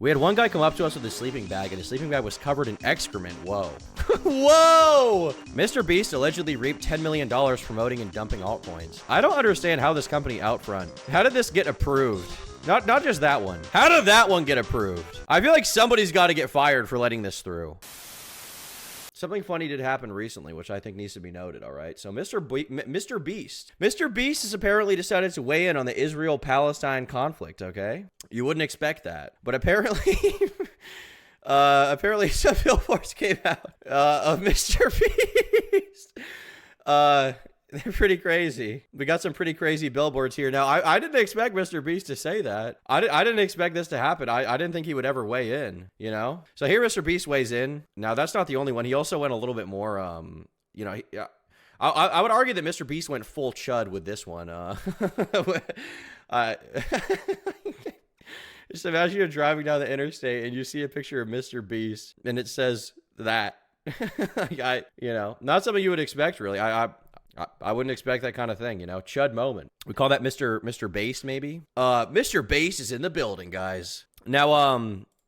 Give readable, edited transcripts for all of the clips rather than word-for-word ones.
We had one guy come up to us with a sleeping bag, and his sleeping bag was covered in excrement. Whoa. Whoa! MrBeast allegedly reaped $10 million promoting and dumping altcoins. I don't understand how this company out front. How did this get approved? Not just that one. How did that one get approved? I feel like somebody's got to get fired for letting this through. Something funny did happen recently, which I think needs to be noted, all right? So MrBeast has apparently decided to weigh in on the Israel-Palestine conflict, okay? You wouldn't expect that. But apparently, apparently some billboards came out of MrBeast. They're pretty crazy. We got some pretty crazy billboards here. Now, I didn't expect MrBeast to say that. I didn't expect this to happen. I didn't think he would ever weigh in, you know? So here MrBeast weighs in. Now, that's not the only one. He also went a little bit more, you know, I would argue that MrBeast went full chud with this one. Just imagine you're driving down the interstate and you see a picture of MrBeast and it says that. You know, not something you would expect, really. I wouldn't expect that kind of thing, you know. Chud moment. We call that MrBeast, maybe. MrBeast is in the building, guys. Now,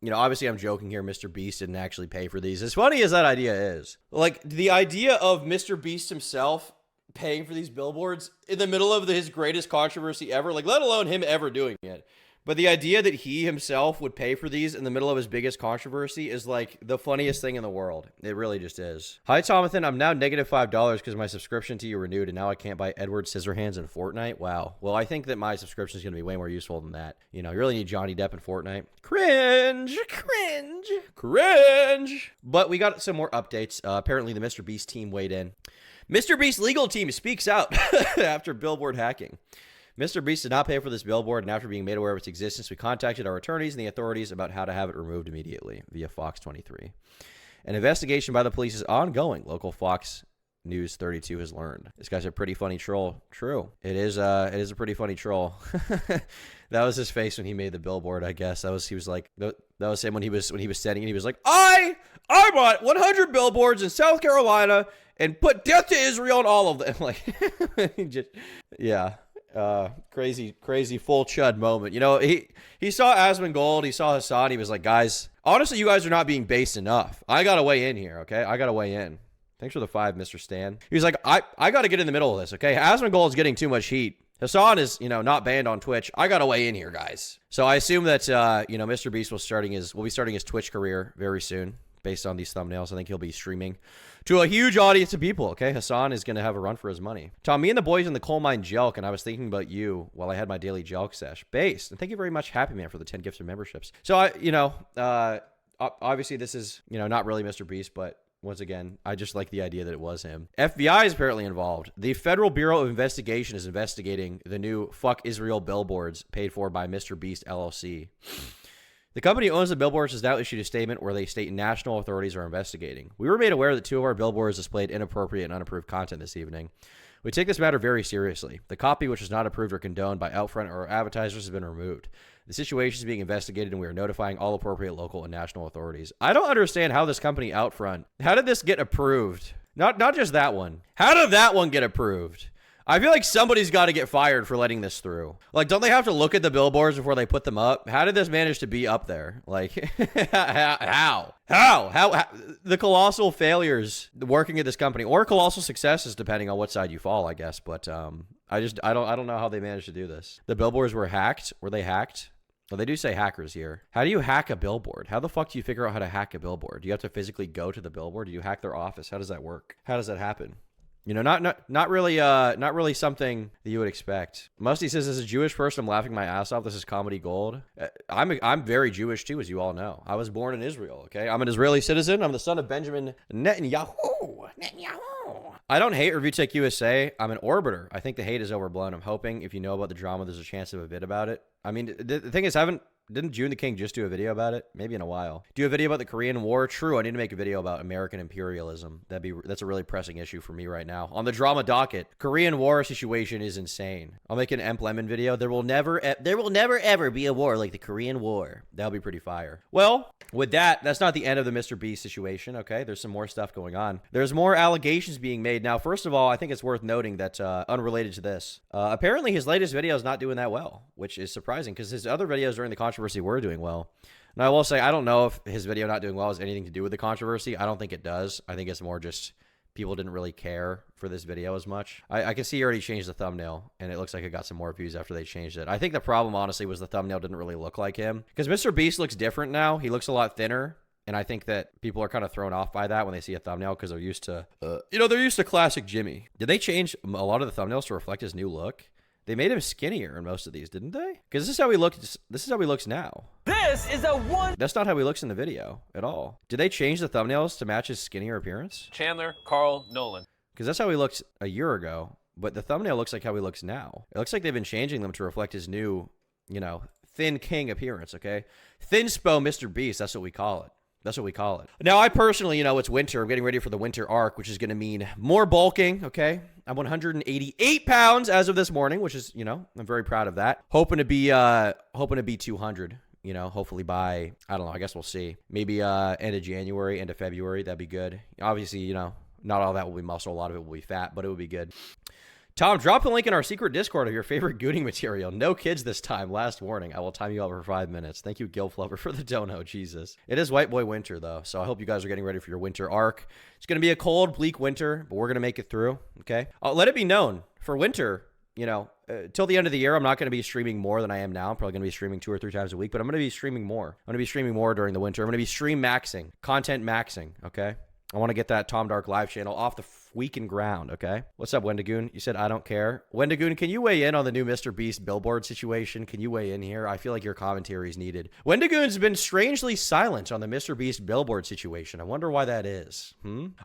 you know, obviously I'm joking here. MrBeast didn't actually pay for these. As funny as that idea is, like the idea of MrBeast himself paying for these billboards in the middle of his greatest controversy ever, like let alone him ever doing it. But the idea that he himself would pay for these in the middle of his biggest controversy is like the funniest thing in the world. It really just is. Hi, Tomathan. I'm now negative $5 because my subscription to you renewed and now I can't buy Edward Scissorhands in Fortnite. Wow. Well, I think that my subscription is going to be way more useful than that. You know, you really need Johnny Depp in Fortnite. Cringe, cringe, cringe. But we got some more updates. Apparently the MrBeast team weighed in. MrBeast legal team speaks out after billboard hacking. MrBeast did not pay for this billboard, and after being made aware of its existence, we contacted our attorneys and the authorities about how to have it removed immediately via Fox 23. An investigation by the police is ongoing, local Fox News 32 has learned. This guy's a pretty funny troll. True. It is a pretty funny troll. That was his face when he made the billboard, I guess. That was him when he was setting it. He was like, I bought 100 billboards in South Carolina and put death to Israel on all of them. Like, yeah. Crazy full chud moment. You know, he saw Asmongold, he saw Hassan, he was like, guys, honestly, you guys are not being based enough. I gotta weigh in here, okay? I gotta weigh in. Thanks for the 5, Mr. Stan. He was like, I gotta get in the middle of this, okay? Asmongold is getting too much heat. Hassan is, you know, not banned on Twitch. I gotta weigh in here, guys. So I assume that, you know, MrBeast will be starting his Twitch career very soon. Based on these thumbnails, I think he'll be streaming to a huge audience of people, okay? Hassan is going to have a run for his money. Tom, me and the boys in the coal mine jelk, and I was thinking about you while I had my daily jelk sesh. Based, and thank you very much, Happy Man, for the 10 gifts of memberships. So, obviously this is, you know, not really MrBeast, but once again, I just like the idea that it was him. FBI is apparently involved. The Federal Bureau of Investigation is investigating the new Fuck Israel billboards paid for by MrBeast LLC. The company owns the billboards has now issued a statement where they state national authorities are investigating. We were made aware that 2 of our billboards displayed inappropriate and unapproved content this evening. We take this matter very seriously. The copy, which was not approved or condoned by Outfront or advertisers, has been removed. The situation is being investigated, and we are notifying all appropriate local and national authorities. I don't understand how this company Outfront, how did this get approved? Not just that one. How did that one get approved? I feel like somebody's got to get fired for letting this through. Like, don't they have to look at the billboards before they put them up? How did this manage to be up there? Like, how? The colossal failures working at this company, or colossal successes, depending on what side you fall, I guess. But I don't know how they managed to do this. The billboards were hacked. Were they hacked? Well, they do say hackers here. How do you hack a billboard? How the fuck do you figure out how to hack a billboard? Do you have to physically go to the billboard? Do you hack their office? How does that work? How does that happen? You know, not really something that you would expect. Musty says, as a Jewish person, I'm laughing my ass off. This is comedy gold. I'm very Jewish too, as you all know. I was born in Israel, okay? I'm an Israeli citizen. I'm the son of Benjamin Netanyahu. I don't hate Review Tech USA. I'm an orbiter. I think the hate is overblown. I'm hoping if you know about the drama, there's a chance of a bit about it. I mean, the thing is, didn't June the King just do a video about it? Maybe in a while. Do a video about the Korean War? True, I need to make a video about American imperialism. That's a really pressing issue for me right now. On the drama docket, Korean War situation is insane. I'll make an Emp Lemon video. There will never ever be a war like the Korean War. That'll be pretty fire. Well, with that's not the end of the MrBeast situation, okay? There's some more stuff going on. There's more allegations being made. Now, first of all, I think it's worth noting that, unrelated to this, apparently his latest video is not doing that well, which is surprising because his other videos during the controversy were doing well. And I will say, I don't know if his video not doing well has anything to do with the controversy. I don't think it does. I think it's more just people didn't really care for this video as much. I can see he already changed the thumbnail, and it looks like it got some more views after they changed it. I think the problem, honestly, was the thumbnail didn't really look like him. Because MrBeast looks different now. He looks a lot thinner. And I think that people are kind of thrown off by that when they see a thumbnail because they're used to, they're used to classic Jimmy. Did they change a lot of the thumbnails to reflect his new look? They made him skinnier in most of these, didn't they? Because this is how he looks. This is how he looks now. This is a one. That's not how he looks in the video at all. Did they change the thumbnails to match his skinnier appearance? Chandler, Carl, Nolan. Because that's how he looked a year ago. But the thumbnail looks like how he looks now. It looks like they've been changing them to reflect his new, thin king appearance, okay? Thin Spo MrBeast, that's what we call it. That's what we call it. Now, I personally, it's winter. I'm getting ready for the winter arc, which is going to mean more bulking, okay? I'm 188 pounds as of this morning, which is, I'm very proud of that. Hoping to be 200, hopefully by, I don't know, I guess we'll see. Maybe end of January, end of February, that'd be good. Obviously, not all that will be muscle. A lot of it will be fat, but it would be good. Tom, drop a link in our secret Discord of your favorite gooning material. No kids this time. Last warning. I will time you out for 5 minutes. Thank you, Gilflover, for the dono. Jesus. It is white boy winter, though, so I hope you guys are getting ready for your winter arc. It's going to be a cold, bleak winter, but we're going to make it through, okay? Let it be known, for winter, till the end of the year, I'm not going to be streaming more than I am now. I'm probably going to be streaming 2 or 3 times a week, but I'm going to be streaming more. I'm going to be streaming more during the winter. I'm going to be stream maxing, content maxing, okay? I want to get that Tom Dark live channel off the freaking ground, okay? What's up, Wendigoon? You said I don't care. Wendigoon, can you weigh in on the new MrBeast billboard situation? Can you weigh in here? I feel like your commentary is needed. Wendigoon's been strangely silent on the MrBeast billboard situation. I wonder why that is.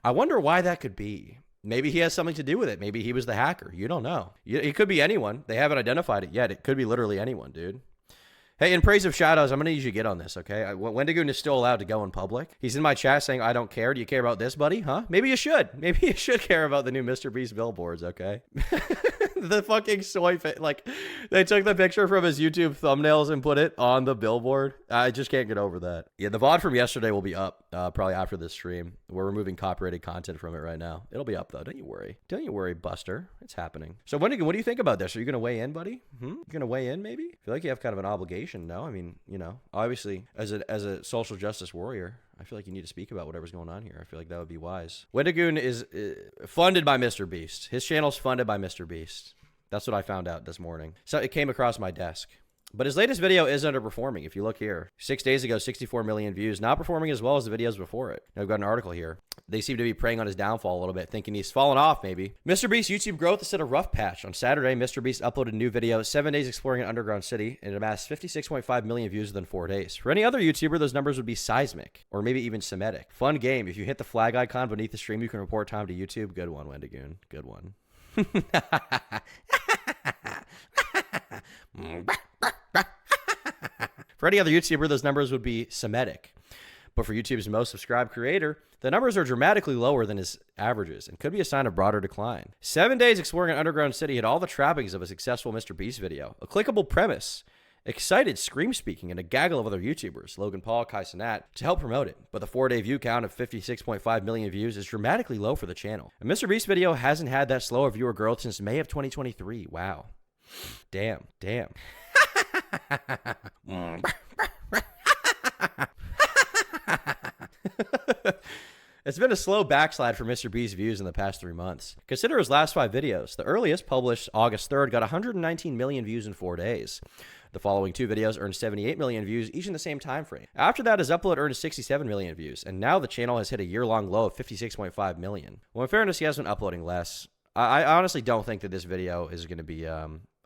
I wonder why that could be. Maybe he has something to do with it. Maybe he was the hacker. You don't know. It could be anyone. They haven't identified it yet. It could be literally anyone, dude. Hey, in praise of shadows, I'm going to need you to get on this, okay? Wendigoon is still allowed to go in public. He's in my chat saying, I don't care. Do you care about this, buddy? Huh? Maybe you should. Maybe you should care about the new MrBeast billboards, okay? The fucking soy face. Like, they took the picture from his YouTube thumbnails and put it on the billboard. I just can't get over that. Yeah, the VOD from yesterday will be up probably after this stream. We're removing copyrighted content from it right now. It'll be up, though. Don't you worry. Don't you worry, Buster. It's happening. So, Wendigoon, what do you think about this? Are you going to weigh in, buddy? You going to weigh in, maybe? I feel like you have kind of an obligation. No, I mean, obviously as a social justice warrior, I feel like you need to speak about whatever's going on here. I feel like that would be wise. Wendigoon is funded by MrBeast. His channel's funded by MrBeast. That's what I found out this morning. So it came across my desk. But his latest video is underperforming. If you look here, 6 days ago, 64 million views, not performing as well as the videos before it. Now, I've got an article here. They seem to be preying on his downfall a little bit, thinking he's fallen off, maybe. MrBeast YouTube growth is at a rough patch. On Saturday, MrBeast uploaded a new video, 7 days exploring an underground city, and it amassed 56.5 million views within 4 days. For any other YouTuber, those numbers would be seismic, or maybe even Semitic. Fun game. If you hit the flag icon beneath the stream, you can report time to YouTube. Good one, Wendigoon. Good one. For any other YouTuber, those numbers would be Semitic. But for YouTube's most subscribed creator, the numbers are dramatically lower than his averages and could be a sign of broader decline. 7 days exploring an underground city had all the trappings of a successful MrBeast video. A clickable premise, excited scream speaking, and a gaggle of other YouTubers, Logan Paul, Kai Cenat, to help promote it. But the 4-day view count of 56.5 million views is dramatically low for the channel. A MrBeast video hasn't had that slower viewer growth since May of 2023. Wow. Damn. It's been a slow backslide for MrBeast's views in the past 3 months. Consider his last 5 videos. The earliest, published August 3rd, got 119 million views in 4 days. The following 2 videos earned 78 million views, each in the same time frame. After that, his upload earned 67 million views, and now the channel has hit a year-long low of 56.5 million. Well, in fairness, he has been uploading less. I honestly don't think that this video is going to be...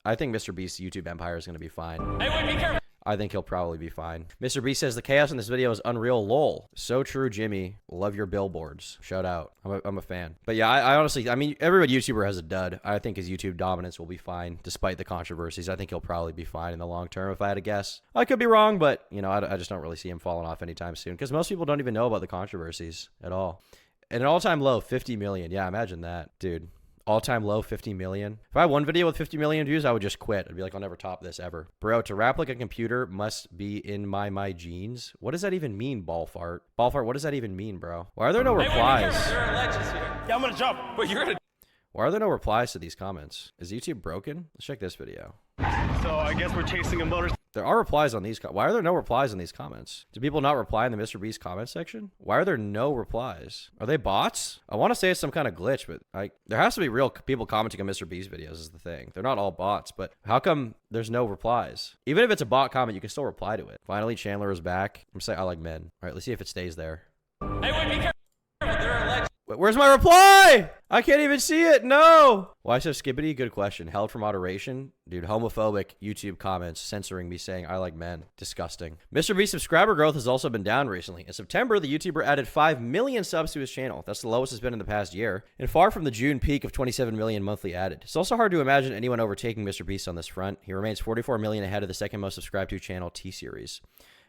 I think MrBeast's YouTube empire is going to be fine. Hey, wait, be careful. I think he'll probably be fine. MrBeast says the chaos in this video is unreal. Lol. So true, Jimmy. Love your billboards. Shout out. I'm a fan. But yeah, I honestly, every YouTuber has a dud. I think his YouTube dominance will be fine despite the controversies. I think he'll probably be fine in the long term if I had to guess. I could be wrong, but I just don't really see him falling off anytime soon because most people don't even know about the controversies at all. And an all-time low, 50 million. Yeah, imagine that, dude. All-time low, 50 million. If I had one video with 50 million views, I would just quit. I'd be like, I'll never top this ever. Bro, to rap like a computer must be in my genes. What does that even mean, ball fart? Ball fart, what does that even mean, bro? Why are there no replies? There are legends here. Yeah, I'm gonna jump. But you're gonna... Why are there no replies to these comments? Is YouTube broken? Let's check this video. So I guess we're chasing a motor. There are replies on these. Why are there no replies on these comments? Do people not reply in the MrBeast comment section? Why are there no replies? Are they bots? I want to say it's some kind of glitch, but there has to be real people commenting on MrBeast videos is the thing. They're not all bots, but how come there's no replies? Even if it's a bot comment, you can still reply to it. Finally, Chandler is back. I'm saying I like men. All right, let's see if it stays there. Hey, wait, be careful. They're a legend. Where's my reply? I can't even see it. No. Why so skibbity? Good question. Held for moderation? Dude, homophobic YouTube comments censoring me saying I like men. Disgusting. MrBeast subscriber growth has also been down recently. In September, the YouTuber added 5 million subs to his channel. That's the lowest it's been in the past year, and far from the June peak of 27 million monthly added. It's also hard to imagine anyone overtaking MrBeast on this front. He remains 44 million ahead of the second most subscribed to channel, T-Series.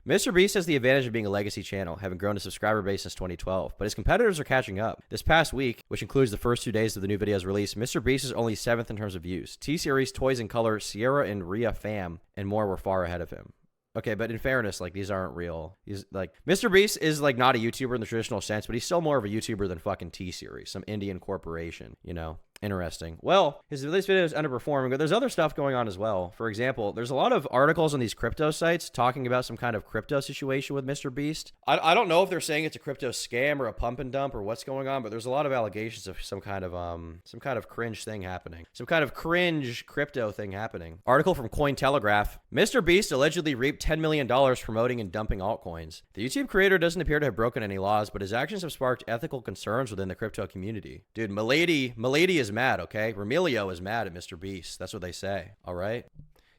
MrBeast has the advantage of being a legacy channel, having grown his subscriber base since 2012, but his competitors are catching up. This past week, which includes the first 2 days of the new video's release, MrBeast is only 7th in terms of views. T-Series, Toys in Color, Sierra and Rhea Fam, and more were far ahead of him. Okay, but in fairness, like, these aren't real. He's like, MrBeast is like not a YouTuber in the traditional sense, but he's still more of a YouTuber than fucking T-Series, some Indian corporation, you know? Interesting. Well, his latest video is underperforming, but there's other stuff going on as well. For example, there's a lot of articles on these crypto sites talking about some kind of crypto situation with MrBeast. I don't know if they're saying it's a crypto scam or a pump and dump or what's going on, but there's a lot of allegations of some kind of cringe thing happening. Some kind of cringe crypto thing happening. Article from Cointelegraph. MrBeast allegedly reaped $10 million promoting and dumping altcoins. The YouTube creator doesn't appear to have broken any laws, but his actions have sparked ethical concerns within the crypto community. Dude, Milady is mad, okay? Remilio is mad at MrBeast. That's what they say, all right?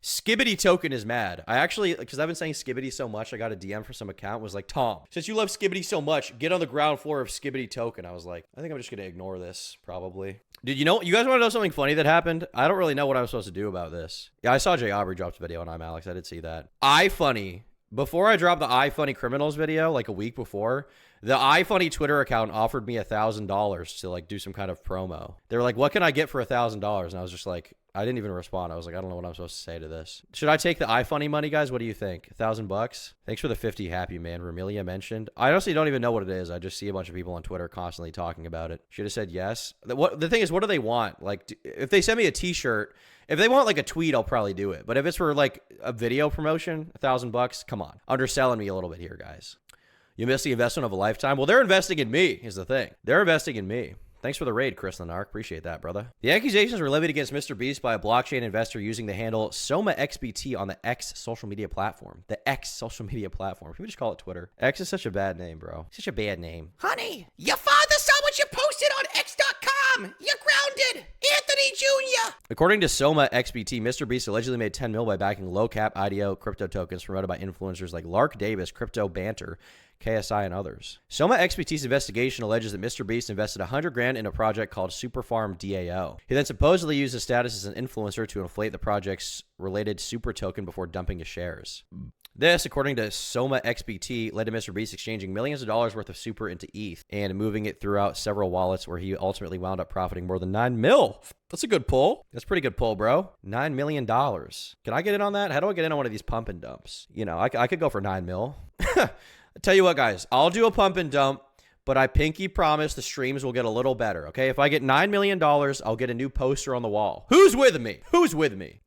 Skibbity Token is mad. I actually, because I've been saying Skibbity so much, I got a DM from some account, was like, Tom, since you love Skibbity so much, get on the ground floor of Skibbity Token. I was like, I think I'm just going to ignore this, probably. Dude, you guys want to know something funny that happened? I don't really know what I'm supposed to do about this. Yeah, I saw Jay Aubrey dropped a video on I'm Alex. I did see that. iFunny. Before I dropped the iFunny Criminals video, like a week before, the iFunny Twitter account offered me $1,000 to like do some kind of promo. They were like, what can I get for $1,000? And I was just like, I didn't even respond. I was like, I don't know what I'm supposed to say to this. Should I take the iFunny money, guys? What do you think? $1,000? Thanks for the 50 happy man. Remilia mentioned. I honestly don't even know what it is. I just see a bunch of people on Twitter constantly talking about it. Should have said yes. The thing is, what do they want? Like, if they send me a t-shirt, if they want like a tweet, I'll probably do it. But if it's for like a video promotion, $1,000, come on. Underselling me a little bit here, guys. You missed the investment of a lifetime. Well, they're investing in me is the thing. They're investing in me. Thanks for the raid, Chris Lenark. Appreciate that, brother. The accusations were levied against MrBeast by a blockchain investor using the handle SomaXBT on the X social media platform. The X social media platform. Can we just call it Twitter? X is such a bad name, bro. Such a bad name. Honey, your father saw what you posted on X.com. You're grounded. Anthony Jr. According to SomaXBT, MrBeast allegedly made $10 million by backing low-cap IDO crypto tokens promoted by influencers like Lark Davis, Crypto Banter, KSI, and others. SomaXBT's investigation alleges that MrBeast invested $100,000 in a project called Superfarm DAO. He then supposedly used his status as an influencer to inflate the project's related super token before dumping his shares. This, according to SomaXBT, led to MrBeast exchanging millions of dollars worth of super into ETH and moving it throughout several wallets where he ultimately wound up profiting more than $9 million. That's a good pull. That's a pretty good pull, bro. $9 million. Can I get in on that? How do I get in on one of these pump and dumps? You know, I could go for $9 million. I tell you what, guys, I'll do a pump and dump, but I pinky promise the streams will get a little better, okay? If I get $9 million, I'll get a new poster on the wall. Who's with me? Who's with me?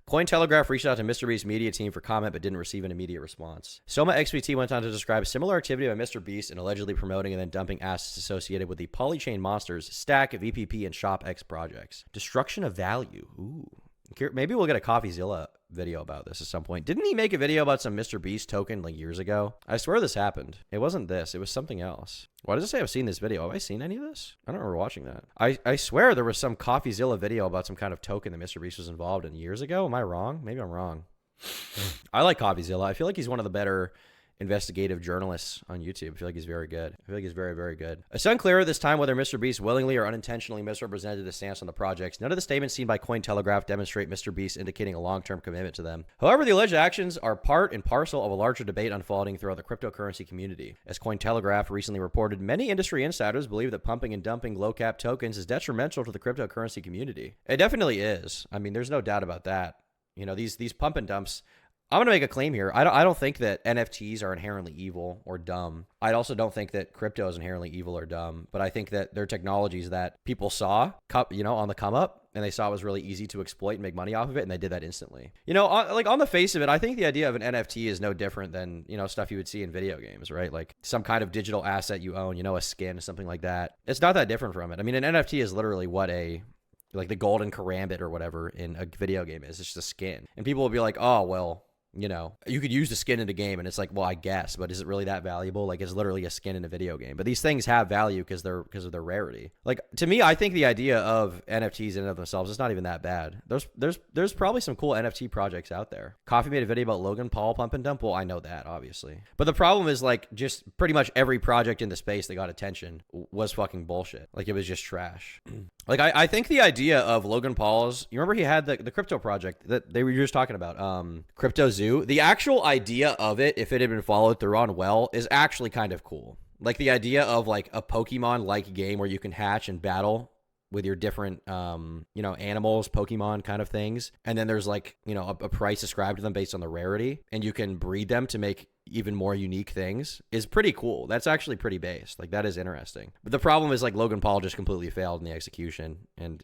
Cointelegraph reached out to MrBeast's media team for comment but didn't receive an immediate response. SomaXBT went on to describe similar activity by MrBeast in allegedly promoting and then dumping assets associated with the Polychain Monsters, Stack, VPP, and ShopX projects. Destruction of value. Ooh. Maybe we'll get a CoffeeZilla video about this at some point. Didn't he make a video about some MrBeast token like years ago? I swear this happened. It wasn't this. It was something else. Why does it say I've seen this video? Have I seen any of this? I don't remember watching that. I swear there was some CoffeeZilla video about some kind of token that MrBeast was involved in years ago. Am I wrong? Maybe I'm wrong. I like CoffeeZilla. I feel like he's one of the better investigative journalists on YouTube. I feel like he's very good. I feel like he's very, very good. It's unclear at this time whether MrBeast willingly or unintentionally misrepresented his stance on the projects. None of the statements seen by Cointelegraph demonstrate MrBeast indicating a long-term commitment to them. However, the alleged actions are part and parcel of a larger debate unfolding throughout the cryptocurrency community. As Cointelegraph recently reported, many industry insiders believe that pumping and dumping low-cap tokens is detrimental to the cryptocurrency community. It definitely is. I mean, there's no doubt about that. You know, these pump and dumps, I'm going to make a claim here. I don't think that NFTs are inherently evil or dumb. I also don't think that crypto is inherently evil or dumb, but I think that they're technologies that people saw, on the come up, and they saw it was really easy to exploit and make money off of it, and they did that instantly. Like on the face of it, I think the idea of an NFT is no different than, stuff you would see in video games, right? Like some kind of digital asset you own, a skin, something like that. It's not that different from it. I mean, an NFT is literally what like the golden karambit or whatever in a video game is. It's just a skin. And people will be like, oh, well, you could use the skin in the game, and it's like, well, I guess, but is it really that valuable? Like, it's literally a skin in a video game. But these things have value because of their rarity. Like, to me, I think the idea of NFTs in and of themselves is not even that bad. There's probably some cool NFT projects out there. Coffee made a video about Logan Paul pump and dump. Well, I know that, obviously. But the problem is, like, just pretty much every project in the space that got attention was fucking bullshit. Like, it was just trash. Like, I think the idea of Logan Paul's, you remember he had the crypto project that they were just talking about, Crypto Zoo. The actual idea of it, if it had been followed through on well, is actually kind of cool. Like the idea of like a Pokemon-like game where you can hatch and battle with your different, animals, Pokemon kind of things. And then there's like, a price ascribed to them based on the rarity, and you can breed them to make even more unique things, is pretty cool. That's actually pretty based. Like, that is interesting. But the problem is, like, Logan Paul just completely failed in the execution, and,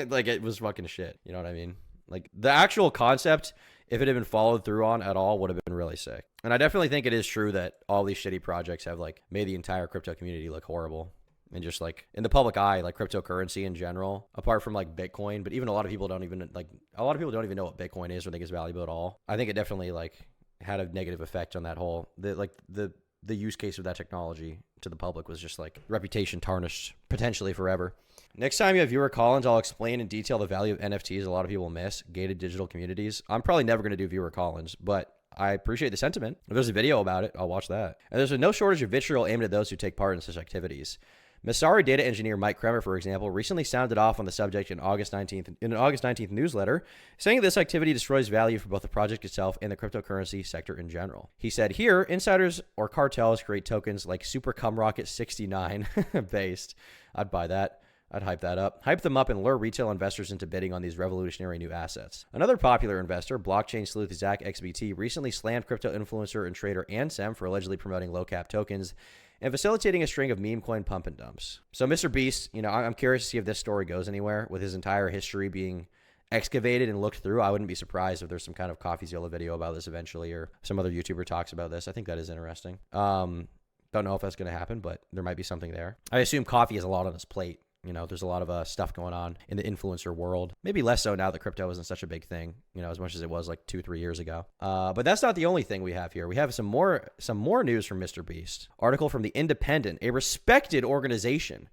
like, it was fucking shit. You know what I mean? Like, the actual concept, if it had been followed through on at all, would have been really sick. And I definitely think it is true that all these shitty projects have, like, made the entire crypto community look horrible. And just, like, in the public eye, like, cryptocurrency in general, apart from, like, Bitcoin, but even a lot of people don't even know what Bitcoin is or think it's valuable at all. I think it definitely, like, had a negative effect on that whole, the use case of that technology to the public was just like reputation tarnished potentially forever. Next time you have viewer call-ins, I'll explain in detail the value of NFTs a lot of people miss, gated digital communities. I'm probably never going to do viewer call-ins, but I appreciate the sentiment. If there's a video about it, I'll watch that. And there's no shortage of vitriol aimed at those who take part in such activities. Masari data engineer Mike Kremer, for example, recently sounded off on the subject in an August 19th newsletter, saying this activity destroys value for both the project itself and the cryptocurrency sector in general. He said, here, insiders or cartels create tokens like Super Cum Rocket 69 based. I'd buy that. I'd hype that up. Hype them up and lure retail investors into bidding on these revolutionary new assets. Another popular investor, blockchain sleuth Zach XBT, recently slammed crypto influencer and trader Ansem for allegedly promoting low-cap tokens and facilitating a string of meme coin pump and dumps. So MrBeast, I'm curious to see if this story goes anywhere with his entire history being excavated and looked through. I wouldn't be surprised if there's some kind of CoffeeZilla video about this eventually, or some other YouTuber talks about this. I think that is interesting. Don't know if that's going to happen, but there might be something there. I assume Coffee has a lot on his plate. There's a lot of stuff going on in the influencer world. Maybe less so now that crypto isn't such a big thing, as much as it was like 2-3 years ago. But that's not the only thing we have here. We have some more news from MrBeast. Article from The Independent, a respected organization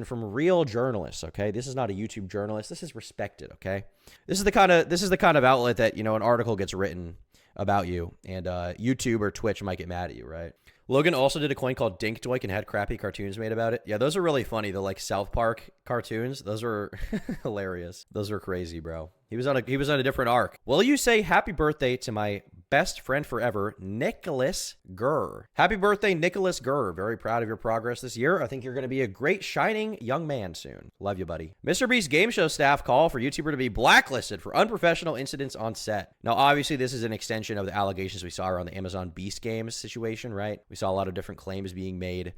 from real journalists. Okay, this is not a YouTube journalist. This is respected. Okay, this is the kind of outlet that an article gets written about you, and YouTube or Twitch might get mad at you, right? Logan also did a coin called Dink Doink and had crappy cartoons made about it. Yeah, those are really funny. The like South Park cartoons, those were hilarious. Those were crazy, bro. He was on a different arc. Will you say happy birthday to my best friend forever, Nicholas Gurr? Happy birthday, Nicholas Gurr. Very proud of your progress this year. I think you're going to be a great shining young man soon. Love you, buddy. MrBeast game show staff call for YouTuber to be blacklisted for unprofessional incidents on set. Now, obviously, this is an extension of the allegations we saw around the Amazon Beast Games situation, right? We saw a lot of different claims being made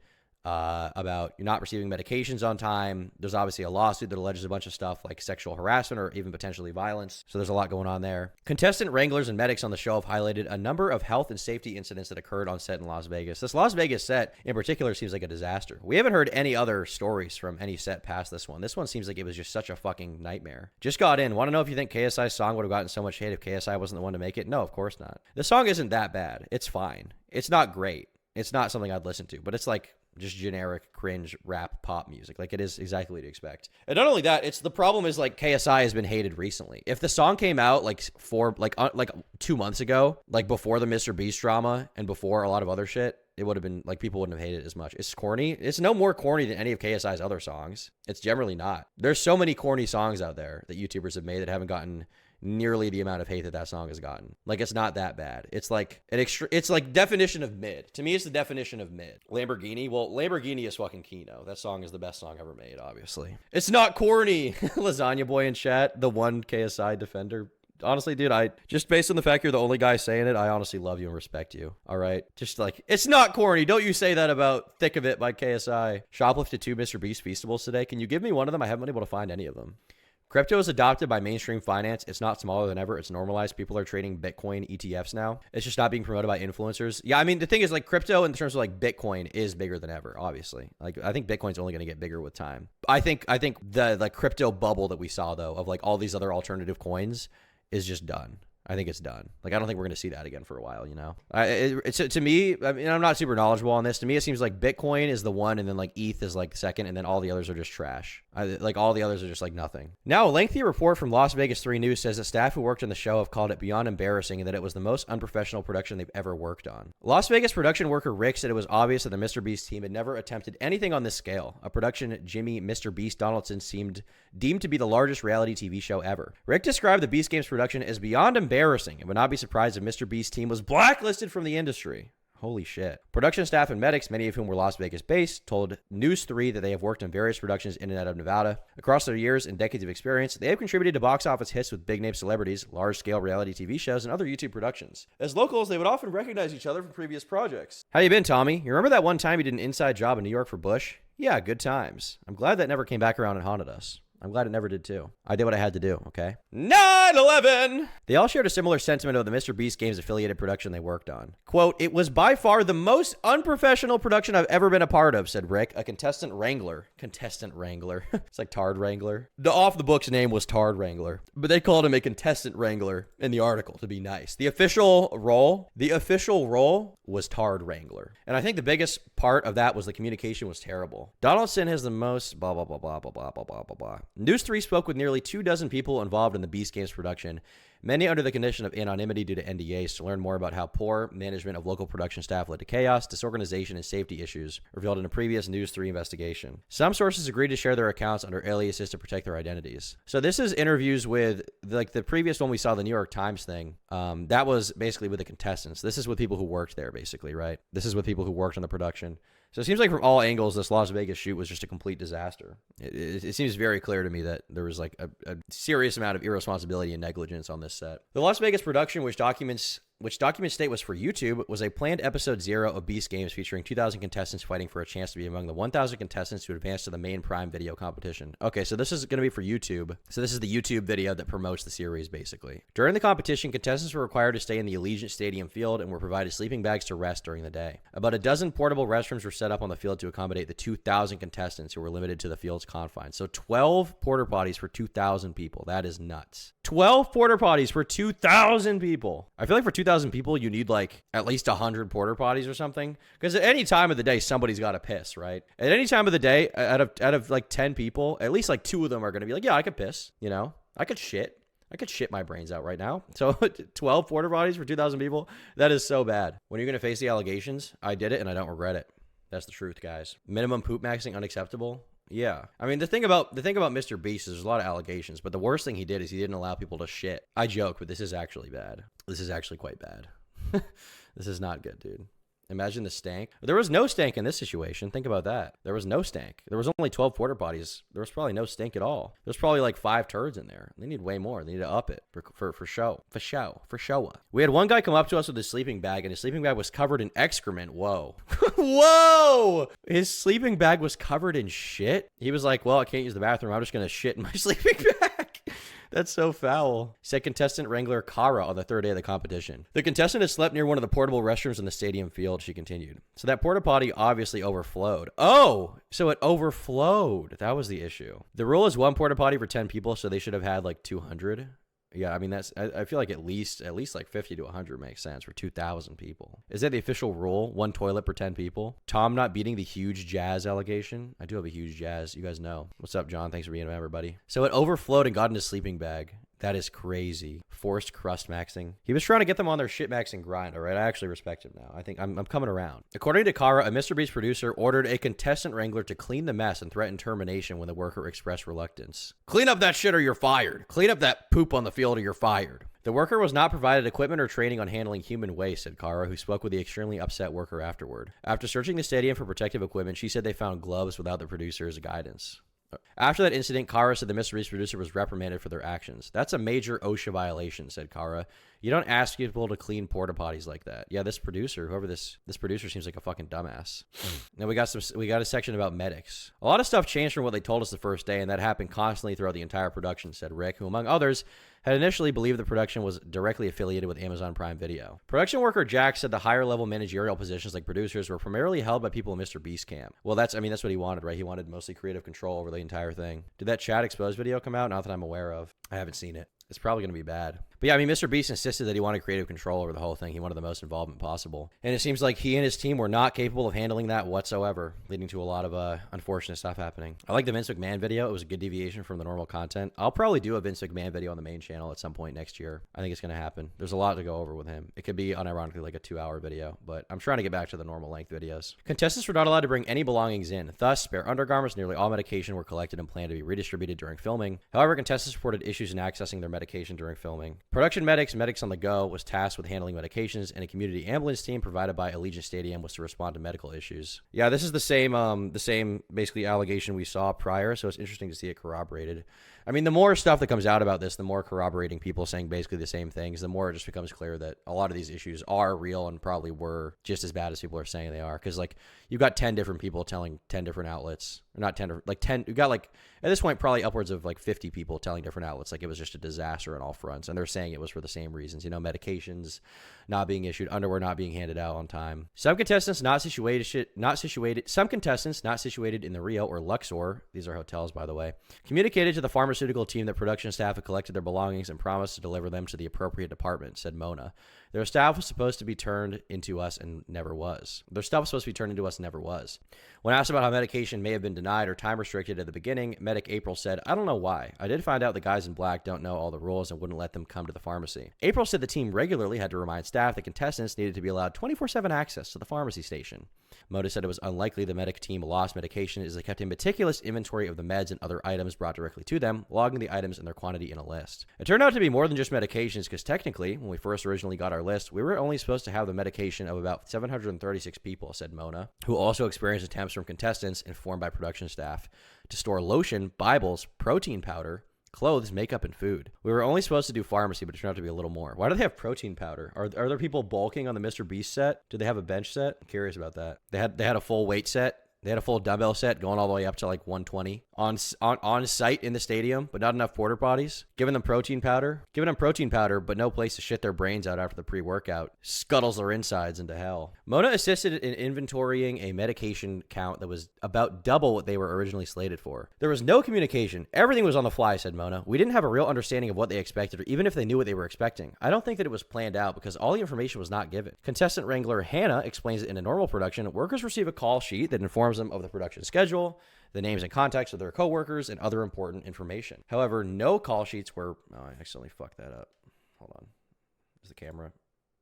about you're not receiving medications on time. There's obviously a lawsuit that alleges a bunch of stuff like sexual harassment or even potentially violence. So there's a lot going on there. Contestant wranglers and medics on the show have highlighted a number of health and safety incidents that occurred on set in Las Vegas. This Las Vegas set in particular seems like a disaster. We haven't heard any other stories from any set past this one. This one seems like it was just such a fucking nightmare. Just got in. Want to know if you think KSI's song would have gotten so much hate if KSI wasn't the one to make it? No, of course not. The song isn't that bad. It's fine. It's not great. It's not something I'd listen to, but it's like just generic cringe rap pop music. Like, it is exactly what you expect. And not only that, it's the problem is like KSI has been hated recently. If the song came out like 2 months ago, like before the MrBeast drama and before a lot of other shit, it would have been like people wouldn't have hated it as much. It's corny. It's no more corny than any of KSI's other songs. It's generally not. There's so many corny songs out there that YouTubers have made that haven't gotten nearly the amount of hate that song has gotten. Like, it's not that bad. It's like it's like definition of mid. To me, it's the definition of mid. Lamborghini. Well, Lamborghini is fucking Kino. That song is the best song ever made, obviously. It's not corny. Lasagna Boy in chat, the one KSI defender. honestly, dude, I just based on the fact you're the only guy saying it, I honestly love you and respect you. All right. Just like, it's not corny. Don't you say that about Thick of It by KSI. Shoplifted 2 MrBeast Feastables today. Can you give me one of them? I haven't been able to find any of them. Crypto is adopted by mainstream finance. It's not smaller than ever. It's normalized. People are trading Bitcoin ETFs now. It's just not being promoted by influencers. Yeah, I mean, the thing is, like, crypto in terms of like Bitcoin is bigger than ever, obviously. Like, I think Bitcoin's only going to get bigger with time. I think the like crypto bubble that we saw, though, of like all these other alternative coins is just done. I think it's done. Like, I don't think we're going to see that again for a while, you know? It's to me, I mean, I'm not super knowledgeable on this. To me, it seems like Bitcoin is the one, and then like ETH is like second, and then all the others are just trash. Like, all the others are just like nothing. Now, a lengthy report from Las Vegas 3 News says that staff who worked on the show have called it beyond embarrassing and that it was the most unprofessional production they've ever worked on. Las Vegas production worker Rick said it was obvious that the MrBeast team had never attempted anything on this scale. A production Jimmy MrBeast Donaldson seemed deemed to be the largest reality TV show ever. Rick described the Beast Games production as beyond embarrassing and would not be surprised if MrBeast's team was blacklisted from the industry. Holy shit. Production staff and medics, many of whom were Las Vegas based, told News 3 that they have worked on various productions in and out of Nevada. Across their years and decades of experience, they have contributed to box office hits with big name celebrities, large scale reality TV shows, and other YouTube productions. As locals, they would often recognize each other from previous projects. How you been, Tommy? You remember that one time you did an inside job in New York for Bush? Yeah, good times. I'm glad that never came back around and haunted us. I'm glad it never did too. I did what I had to do, okay? 9/11! They all shared a similar sentiment of the MrBeast Games affiliated production they worked on. Quote, it was by far the most unprofessional production I've ever been a part of, said Rick, a contestant wrangler. Contestant wrangler. It's like Tard Wrangler. The off-the-books name was Tard Wrangler, but they called him a contestant wrangler in the article to be nice. The official role was Tard Wrangler. And I think the biggest part of that was the communication was terrible. Donaldson has the most blah, blah, blah, blah, blah, blah, blah, blah, blah, blah. News 3 spoke with nearly 24 people involved in the Beast Games production, many under the condition of anonymity due to NDAs, to learn more about how poor management of local production staff led to chaos, disorganization, and safety issues revealed in a previous News 3 investigation. Some sources agreed to share their accounts under aliases to protect their identities. So this is interviews with, like the previous one we saw, the New York Times thing. That was basically with the contestants. This is with people who worked there, basically, right? This is with people who worked on the production. So it seems like from all angles, this Las Vegas shoot was just a complete disaster. It seems very clear to me that there was like a serious amount of irresponsibility and negligence on this set. The Las Vegas production, which documents state was for YouTube, was a planned episode 0 of Beast Games featuring 2,000 contestants fighting for a chance to be among the 1,000 contestants who advance to the main Prime Video competition. Okay, so this is going to be for YouTube. So this is the YouTube video that promotes the series, basically. During the competition, contestants were required to stay in the Allegiant Stadium field and were provided sleeping bags to rest during the day. About a dozen portable restrooms were set up on the field to accommodate the 2,000 contestants who were limited to the field's confines. So 12 porta potties for 2,000 people. That is nuts. 12 porta potties for 2,000 people. I feel like for 2,000 people, you need like at least 100 porta potties or something. Because at any time of the day, somebody's got to piss, right? At any time of the day, out of like 10 people, at least like 2 of them are going to be like, yeah, I could piss, you know? I could shit my brains out right now. So 12 porta potties for 2,000 people, that is so bad. When you're going to face the allegations, I did it and I don't regret it. That's the truth, guys. Minimum poop maxing unacceptable. Yeah. I mean, the thing about MrBeast is there's a lot of allegations, but the worst thing he did is he didn't allow people to shit. I joke, but this is actually bad. This is actually quite bad. This is not good, dude. Imagine the stank. There was no stank in this situation. Think about that. There was no stank. There was only 12 porta potties. There was probably no stink at all. There's probably like 5 turds in there. They need way more. They need to up it for show. For show. We had one guy come up to us with his sleeping bag, and his sleeping bag was covered in excrement. Whoa. Whoa! His sleeping bag was covered in shit? He was like, well, I can't use the bathroom. I'm just going to shit in my sleeping bag. That's so foul. Said contestant wrangler Kara on the 3rd day of the competition. The contestant had slept near one of the portable restrooms in the stadium field, she continued. So that porta potty obviously overflowed. Oh, so it overflowed. That was the issue. The rule is 1 porta potty for 10 people, so they should have had like 200. Yeah, I mean, I feel like at least like 50 to 100 makes sense for 2,000 people. Is that the official rule? 1 toilet per 10 people? Tom not beating the huge jazz allegation? I do have a huge jazz. You guys know. What's up, John? Thanks for being a member, buddy. So it overflowed and got in his sleeping bag. That is crazy. Forced crust maxing. He was trying to get them on their shit maxing grind, all right? I actually respect him now. I think I'm coming around. According to Kara, a MrBeast producer ordered a contestant wrangler to clean the mess and threatened termination when the worker expressed reluctance. Clean up that shit or you're fired. Clean up that poop on the field or you're fired. The worker was not provided equipment or training on handling human waste, said Kara, who spoke with the extremely upset worker afterward. After searching the stadium for protective equipment, she said they found gloves without the producer's guidance. After that incident, Kara said the MrBeast producer was reprimanded for their actions. That's a major OSHA violation, said Kara. You don't ask people to clean porta potties like that. Yeah, this producer, whoever this producer seems like a fucking dumbass. Now we got a section about medics. A lot of stuff changed from what they told us the first day, and that happened constantly throughout the entire production, said Rick, who among others had initially believed the production was directly affiliated with Amazon Prime Video. Production worker Jack said the higher level managerial positions like producers were primarily held by people in MrBeast camp. Well, that's what he wanted, right? He wanted mostly creative control over the entire thing. Did that Chad Exposed video come out? Not that I'm aware of. I haven't seen it. It's probably going to be bad. But yeah, I mean, MrBeast insisted that he wanted creative control over the whole thing. He wanted the most involvement possible. And it seems like he and his team were not capable of handling that whatsoever, leading to a lot of unfortunate stuff happening. I like the Vince McMahon video. It was a good deviation from the normal content. I'll probably do a Vince McMahon video on the main channel at some point next year. I think it's going to happen. There's a lot to go over with him. It could be unironically like a 2-hour video, but I'm trying to get back to the normal length videos. Contestants were not allowed to bring any belongings in. Thus, spare undergarments, nearly all medication were collected and planned to be redistributed during filming. However, contestants reported issues in accessing their medication during filming. Production medics on the Go was tasked with handling medications, and a community ambulance team provided by Allegiant Stadium was to respond to medical issues. Yeah, this is the same basically allegation we saw prior, so it's interesting to see it corroborated. I mean, the more stuff that comes out about this, the more corroborating people saying basically the same things, the more it just becomes clear that a lot of these issues are real and probably were just as bad as people are saying they are. Because, like, you've got 10 different people telling 10 different outlets. Or not 10, like 10. You've got, like, at this point, probably upwards of, like, 50 people telling different outlets, like, it was just a disaster on all fronts. And they're saying it was for the same reasons. You know, medications not being issued, underwear not being handed out on time. Some contestants not situated in the Rio or Luxor, these are hotels, by the way, communicated to the pharmaceutical team that production staff had collected their belongings and promised to deliver them to the appropriate department, said Mona. Their staff was supposed to be turned into us and never was. When asked about how medication may have been denied or time restricted at the beginning, medic April said, I don't know why. I did find out the guys in black don't know all the rules and wouldn't let them come to the pharmacy. April said the team regularly had to remind staff that contestants needed to be allowed 24/7 access to the pharmacy station. Mona said it was unlikely the medic team lost medication as they kept a meticulous inventory of the meds and other items brought directly to them, logging the items and their quantity in a list. It turned out to be more than just medications because technically, when we first originally got our list, we were only supposed to have the medication of about 736 people, said Mona, who also experienced attempts from contestants informed by production staff to store lotion, Bibles, protein powder, clothes, makeup, and food. We were only supposed to do pharmacy, but it turned out to be a little more. Why do they have protein powder? Are there people bulking on the MrBeast set? Do they have a bench set? I'm curious about that. They had a full weight set. They had a full dumbbell set going all the way up to like 120 on site in the stadium, but not enough porta potties. Giving them protein powder, but no place to shit their brains out after the pre-workout. Scuttles their insides into hell. Mona assisted in inventorying a medication count that was about double what they were originally slated for. There was no communication. Everything was on the fly, said Mona. We didn't have a real understanding of what they expected, or even if they knew what they were expecting. I don't think that it was planned out because all the information was not given. Contestant wrangler Hannah explains that in a normal production, workers receive a call sheet that informs them of the production schedule, the names and contacts of their coworkers, and other important information. However, no call sheets were... Oh, I accidentally fucked that up. Hold on. Is the camera?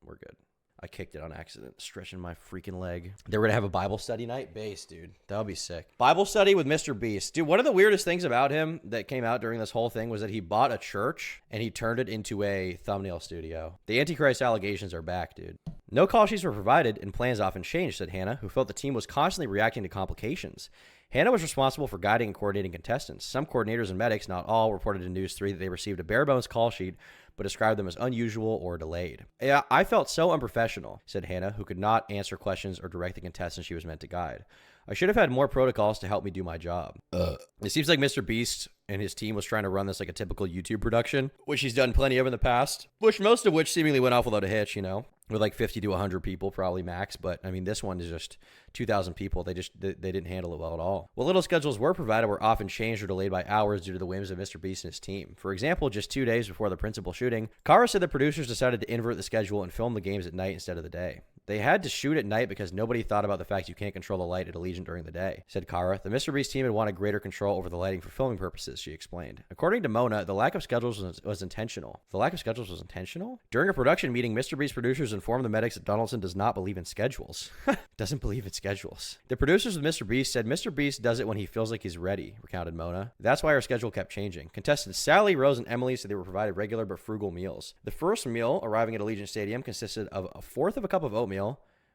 We're good. I kicked it on accident, stretching my freaking leg. They were to have a Bible study night? Base, dude. That would be sick. Bible study with MrBeast. Dude, one of the weirdest things about him that came out during this whole thing was that he bought a church and he turned it into a thumbnail studio. The Antichrist allegations are back, dude. No call sheets were provided and plans often changed, said Hannah, who felt the team was constantly reacting to complications. Hannah was responsible for guiding and coordinating contestants. Some coordinators and medics, not all, reported to News 3 that they received a bare-bones call sheet but described them as unusual or delayed. Yeah, I felt so unprofessional, said Hannah, who could not answer questions or direct the contestants she was meant to guide. I should have had more protocols to help me do my job. It seems like MrBeast and his team was trying to run this like a typical YouTube production, which he's done plenty of in the past, most of which seemingly went off without a hitch, you know, with like 50 to 100 people probably max. But I mean, this one is just 2,000 people. They didn't handle it well at all. What little schedules were provided were often changed or delayed by hours due to the whims of MrBeast and his team. For example, just 2 days before the principal shooting, Kara said the producers decided to invert the schedule and film the games at night instead of the day. They had to shoot at night because nobody thought about the fact you can't control the light at Allegiant during the day, said Kara. The MrBeast team had wanted greater control over the lighting for filming purposes, she explained. According to Mona, the lack of schedules was intentional. The lack of schedules was intentional? During a production meeting, MrBeast producers informed the medics that Donaldson does not believe in schedules. Doesn't believe in schedules. The producers of MrBeast said MrBeast does it when he feels like he's ready, recounted Mona. That's why our schedule kept changing. Contestants Sally, Rose, and Emily said they were provided regular but frugal meals. The first meal, arriving at Allegiant Stadium, consisted of a fourth of a cup of oatmeal,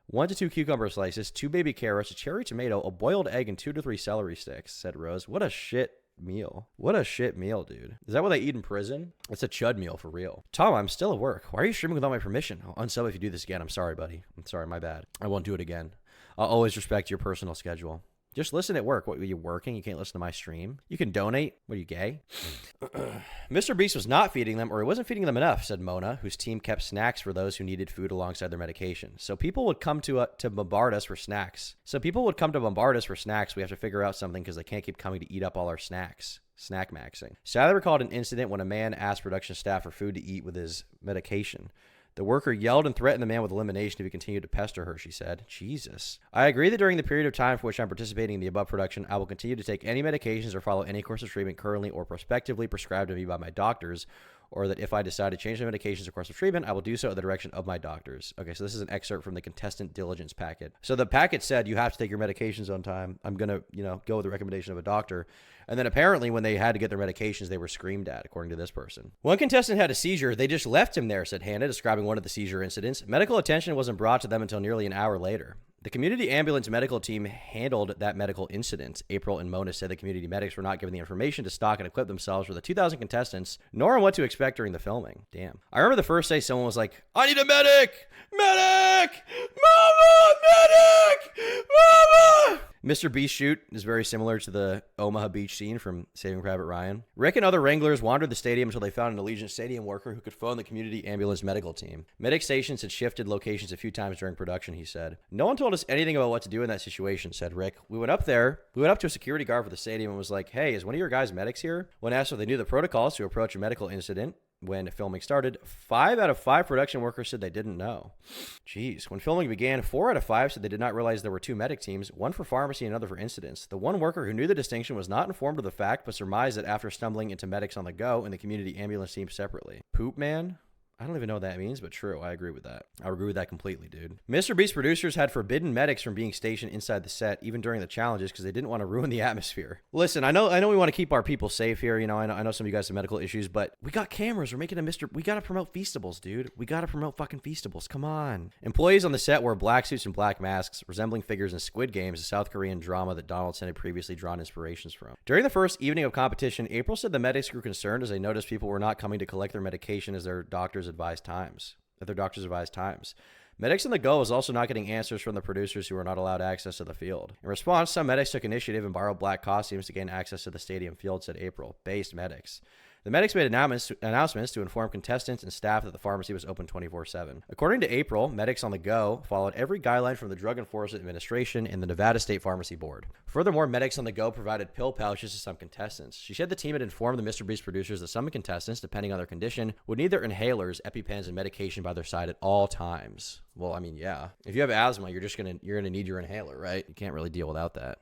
1 to 2 cucumber slices, 2 baby carrots, a cherry tomato, a boiled egg, and 2 to 3 celery sticks, said Rose. What a shit meal. What a shit meal, dude. Is that what they eat in prison? It's a chud meal for real. Tom, I'm still at work. Why are you streaming without my permission? I'll unsub if you do this again. I'm sorry, buddy. I'm sorry, my bad. I won't do it again. I'll always respect your personal schedule. Just listen at work. What, are you working? You can't listen to my stream? You can donate. What, are you gay? MrBeast was not feeding them, or he wasn't feeding them enough, said Mona, whose team kept snacks for those who needed food alongside their medication. So people would come to bombard us for snacks. We have to figure out something because they can't keep coming to eat up all our snacks. Snack maxing. Sadly recalled an incident when a man asked production staff for food to eat with his medication. The worker yelled and threatened the man with elimination if he continued to pester her, she said. Jesus. I agree that during the period of time for which I'm participating in the above production, I will continue to take any medications or follow any course of treatment currently or prospectively prescribed to me by my doctors, or that if I decide to change my medications or course of treatment, I will do so at the direction of my doctors. Okay, so this is an excerpt from the contestant diligence packet. So the packet said you have to take your medications on time. I'm going to, go with the recommendation of a doctor. And then apparently when they had to get their medications, they were screamed at, according to this person. One contestant had a seizure. They just left him there, said Hannah, describing one of the seizure incidents. Medical attention wasn't brought to them until nearly an hour later. The community ambulance medical team handled that medical incident. April and Mona said the community medics were not given the information to stock and equip themselves for the 2,000 contestants, nor on what to expect during the filming. Damn. I remember the first day someone was like, I need a medic! Medic! Mama! Medic! Mama! MrBeast shoot is very similar to the Omaha Beach scene from Saving Private Ryan. Rick and other wranglers wandered the stadium until they found an Allegiant Stadium worker who could phone the community ambulance medical team. Medic stations had shifted locations a few times during production, he said. No one told us anything about what to do in that situation, said Rick. We went up to a security guard for the stadium and was like, hey, is one of your guys medics here? When asked if they knew the protocols to approach a medical incident, when filming started, 5 out of 5 production workers said they didn't know. Jeez. When filming began, 4 out of 5 said they did not realize there were 2 medic teams, one for pharmacy and another for incidents. The one worker who knew the distinction was not informed of the fact, but surmised it after stumbling into medics on the go and the community ambulance team separately. Poop man? I don't even know what that means, but true. I agree with that. I agree with that completely, dude. MrBeast producers had forbidden medics from being stationed inside the set, even during the challenges, because they didn't want to ruin the atmosphere. Listen, I know we want to keep our people safe here. I know some of you guys have medical issues, but we got cameras. We're making we got to promote Feastables, dude. We got to promote fucking Feastables. Come on. Employees on the set wore black suits and black masks, resembling figures in Squid Games, a South Korean drama that Donaldson had previously drawn inspirations from. During the first evening of competition, April said the medics grew concerned as they noticed people were not coming to collect their medication as their doctors advised times. Medics on the go was also not getting answers from the producers who were not allowed access to the field. In response, some medics took initiative and borrowed black costumes to gain access to the stadium field, said April. Based medics. The medics made announcements to inform contestants and staff that the pharmacy was open 24/7. According to April, medics on the go followed every guideline from the Drug Enforcement Administration and the Nevada State Pharmacy Board. Furthermore, medics on the go provided pill pouches to some contestants. She said the team had informed the MrBeast producers that some contestants, depending on their condition, would need their inhalers, EpiPens, and medication by their side at all times. Well, I mean, yeah. If you have asthma, you're gonna need your inhaler, right? You can't really deal without that.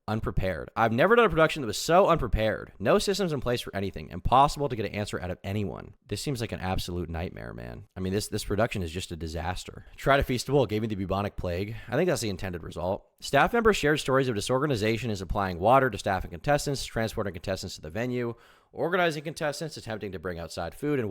Unprepared. I've never done a production that was so unprepared. No systems in place for anything. Impossible to get an answer out of anyone. This seems like an absolute nightmare, man. I mean, this production is just a disaster. Tried a Feastable, gave me the bubonic plague. I think that's the intended result. Staff members shared stories of disorganization in supplying water to staff and contestants, transporting contestants to the venue, organizing contestants, attempting to bring outside food and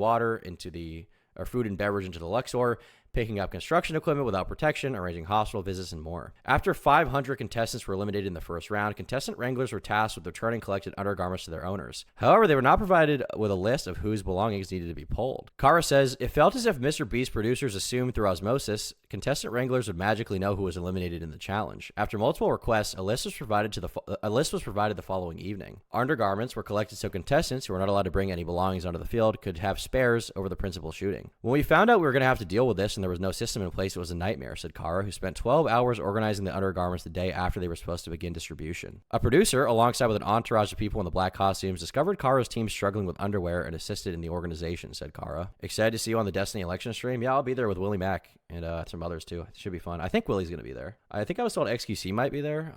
food and beverage into the Luxor, picking up construction equipment without protection, arranging hospital visits, and more. After 500 contestants were eliminated in the first round, contestant wranglers were tasked with returning collected undergarments to their owners. However, they were not provided with a list of whose belongings needed to be pulled. Kara says, it felt as if MrBeast producers assumed through osmosis, contestant wranglers would magically know who was eliminated in the challenge. After multiple requests, a list was provided the following evening. Undergarments were collected so contestants who were not allowed to bring any belongings onto the field could have spares over the principal shooting. When we found out we were going to have to deal with this and there was no system in place, it was a nightmare, said Kara, who spent 12 hours organizing the undergarments the day after they were supposed to begin distribution. A producer, alongside with an entourage of people in the black costumes, discovered Kara's team struggling with underwear and assisted in the organization, said Kara. Excited to see you on the Destiny election stream? Yeah, I'll be there with Willie Mack and some others too. It should be fun. I think Willie's going to be there. I think I was told XQC might be there.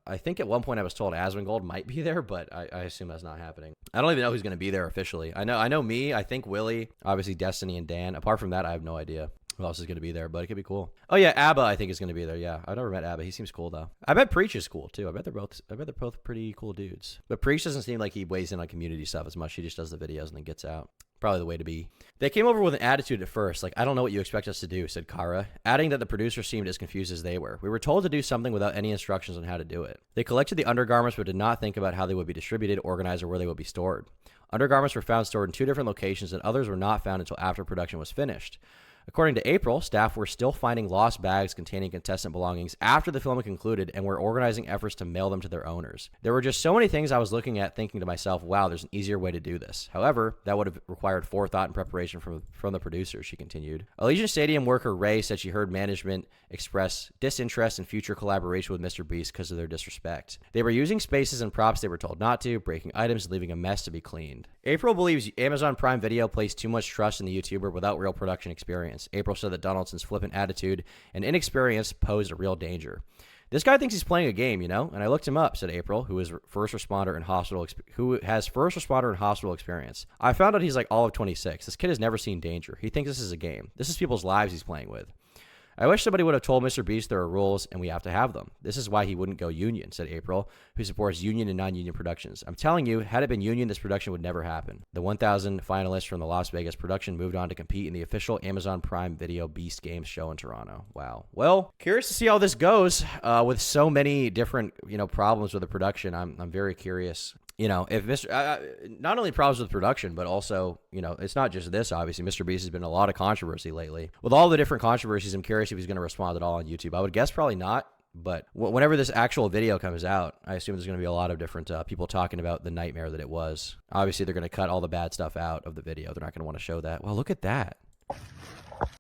I think at one point I was told Asmongold might be there, but I assume that's not happening. I don't even know who's going to be there officially. I know me, I think Willie, obviously Destiny and Dan. Apart from that, I have no idea who else is going to be there, but it could be cool. Oh yeah, Abba I think is going to be there. Yeah, I've never met Abba. He seems cool though. I bet Preach is cool too. I bet they're both pretty cool dudes. But Preach doesn't seem like he weighs in on community stuff as much. He just does the videos and then gets out. Probably the way to be. They came over with an attitude at first, like, I don't know what you expect us to do, said Kara, adding that the producer seemed as confused as they were. We were told to do something without any instructions on how to do it. They collected the undergarments but did not think about how they would be distributed, organized, or where they would be stored. Undergarments were found stored in 2 different locations, and others were not found until after production was finished. According to April, staff were still finding lost bags containing contestant belongings after the film had concluded and were organizing efforts to mail them to their owners. There were just so many things I was looking at thinking to myself, wow, there's an easier way to do this. However, that would have required forethought and preparation from the producers, she continued. Allegiant Stadium worker Ray said she heard management express disinterest in future collaboration with MrBeast because of their disrespect. They were using spaces and props they were told not to, breaking items and leaving a mess to be cleaned. April believes Amazon Prime Video placed too much trust in the YouTuber without real production experience. April said that Donaldson's flippant attitude and inexperience posed a real danger. This guy thinks he's playing a game, you know? And I looked him up, said April, who has first responder and hospital experience. I found out he's like all of 26. This kid has never seen danger. He thinks this is a game. This is people's lives he's playing with. I wish somebody would have told MrBeast there are rules and we have to have them. This is why he wouldn't go union, said April, who supports union and non-union productions. I'm telling you, had it been union, this production would never happen. The 1,000 finalists from the Las Vegas production moved on to compete in the official Amazon Prime Video Beast Games show in Toronto. Wow. Well, curious to see how this goes with so many different, problems with the production. I'm very curious. If not only problems with production, but also, it's not just this, obviously. MrBeast has been in a lot of controversy lately. With all the different controversies, I'm curious if he's going to respond at all on YouTube. I would guess probably not, but whenever this actual video comes out, I assume there's going to be a lot of different people talking about the nightmare that it was. Obviously, they're going to cut all the bad stuff out of the video. They're not going to want to show that. Well, look at that.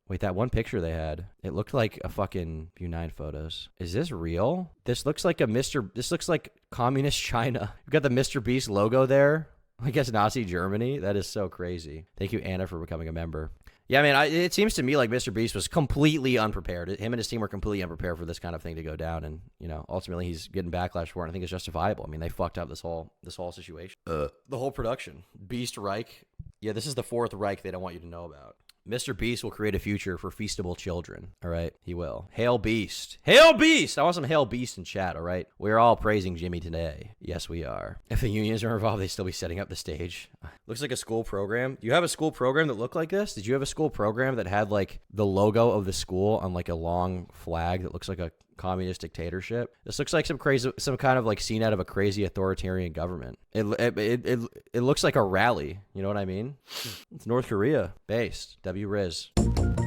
Wait, that one picture they had, it looked like a fucking View 9 photos. Is this real? This looks like this looks like communist China. We've got the MrBeast logo there. I guess Nazi Germany. That is so crazy. Thank you, Anna, for becoming a member. Yeah, man, it seems to me like MrBeast was completely unprepared. Him and his team were completely unprepared for this kind of thing to go down. And, ultimately he's getting backlash for it. I think it's justifiable. I mean, they fucked up this whole situation. The whole production. Beast Reich. Yeah, this is the 4th Reich they don't want you to know about. MrBeast will create a future for feastable children. All right, he will. Hail Beast. Hail Beast! I want some Hail Beast in chat, all right? We're all praising Jimmy today. Yes, we are. If the unions are involved, they still be setting up the stage. Looks like a school program. Do you have a school program that looked like this? Did you have a school program that had, like, the logo of the school on, like, a long flag that looks like a communist dictatorship? This looks like some kind of like scene out of a crazy authoritarian government. It looks like a rally. You know what I mean? It's North Korea based. WRIZ.